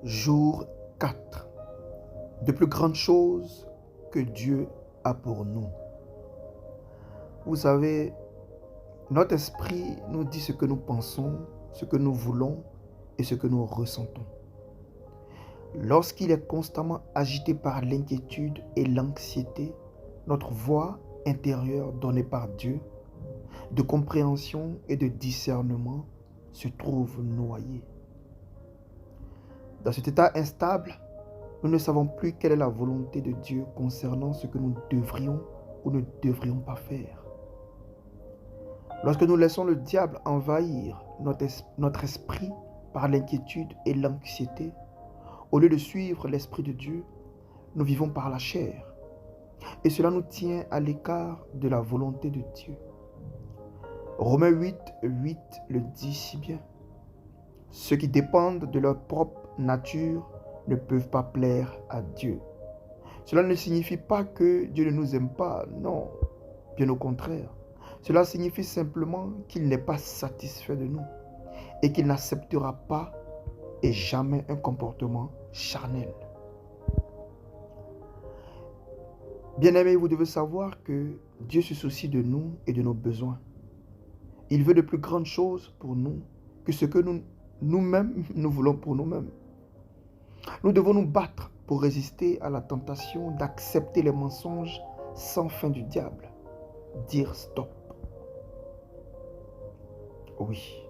Jour 4. De plus grandes choses que Dieu a pour nous. Vous savez, notre esprit nous dit ce que nous pensons, ce que nous voulons et ce que nous ressentons. Lorsqu'il est constamment agité par l'inquiétude et l'anxiété, notre voix intérieure donnée par Dieu, de compréhension et de discernement, se trouve noyée. Dans cet état instable, nous ne savons plus quelle est la volonté de Dieu concernant ce que nous devrions ou ne devrions pas faire. Lorsque nous laissons le diable envahir notre esprit par l'inquiétude et l'anxiété, au lieu de suivre l'Esprit de Dieu, nous vivons par la chair. Et cela nous tient à l'écart de la volonté de Dieu. Romains 8 le dit si bien. Ceux qui dépendent de leur propre nature ne peuvent pas plaire à Dieu. Cela ne signifie pas que Dieu ne nous aime pas, non, bien au contraire. Cela signifie simplement qu'il n'est pas satisfait de nous et qu'il n'acceptera pas et jamais un comportement charnel. Bien-aimés, vous devez savoir que Dieu se soucie de nous et de nos besoins. Il veut de plus grandes choses pour nous que ce que nous-mêmes nous voulons pour nous-mêmes. Nous devons nous battre pour résister à la tentation d'accepter les mensonges sans fin du diable. Dire stop. Oui.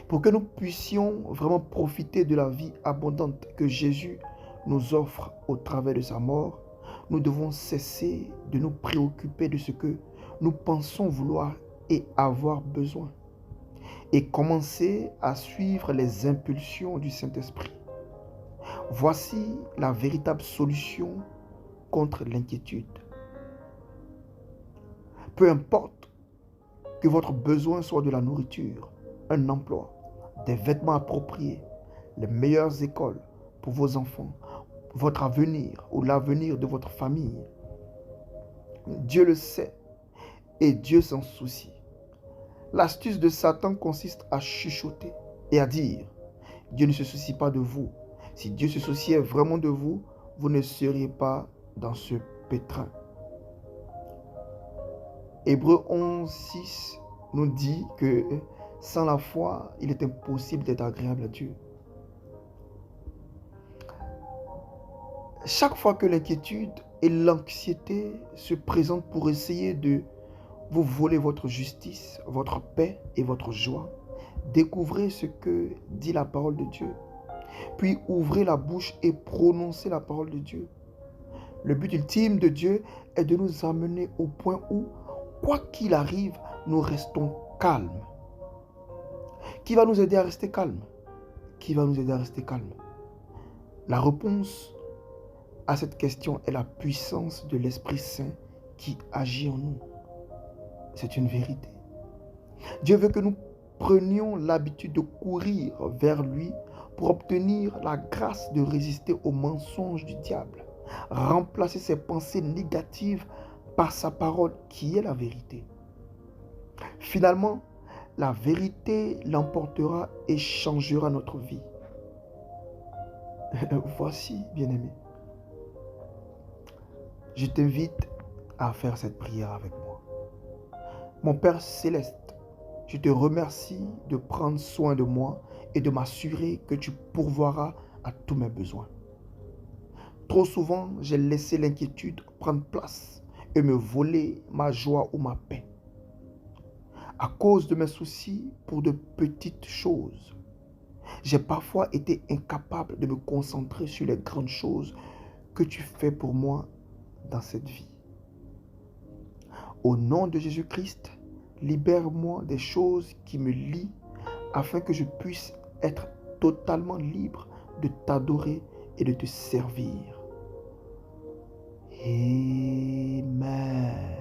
Pour que nous puissions vraiment profiter de la vie abondante que Jésus nous offre au travers de sa mort, nous devons cesser de nous préoccuper de ce que nous pensons vouloir et avoir besoin, et commencer à suivre les impulsions du Saint-Esprit. Voici la véritable solution contre l'inquiétude. Peu importe que votre besoin soit de la nourriture, un emploi, des vêtements appropriés, les meilleures écoles pour vos enfants, votre avenir ou l'avenir de votre famille. Dieu le sait et Dieu s'en soucie. L'astuce de Satan consiste à chuchoter et à dire « Dieu ne se soucie pas de vous. Si Dieu se souciait vraiment de vous, vous ne seriez pas dans ce pétrin. » Hébreux 11:6 nous dit que sans la foi, il est impossible d'être agréable à Dieu. Chaque fois que l'inquiétude et l'anxiété se présentent pour essayer de vous voler votre justice, votre paix et votre joie, découvrez ce que dit la parole de Dieu. Puis ouvrez la bouche et prononcez la parole de Dieu. Le but ultime de Dieu est de nous amener au point où, quoi qu'il arrive, nous restons calmes. Qui va nous aider à rester calmes? Qui va nous aider à rester calmes? La réponse à cette question est la puissance de l'Esprit Saint qui agit en nous. C'est une vérité. Dieu veut que nous prenions l'habitude de courir vers lui pour obtenir la grâce de résister aux mensonges du diable, remplacer ses pensées négatives par sa parole qui est la vérité. Finalement, la vérité l'emportera et changera notre vie. Voici, bien-aimé, je t'invite à faire cette prière avec moi. Mon Père céleste, je te remercie de prendre soin de moi et de m'assurer que tu pourvoiras à tous mes besoins. Trop souvent, j'ai laissé l'inquiétude prendre place et me voler ma joie ou ma paix. À cause de mes soucis pour de petites choses, j'ai parfois été incapable de me concentrer sur les grandes choses que tu fais pour moi dans cette vie. Au nom de Jésus-Christ, libère-moi des choses qui me lient afin que je puisse être totalement libre de t'adorer et de te servir. Amen.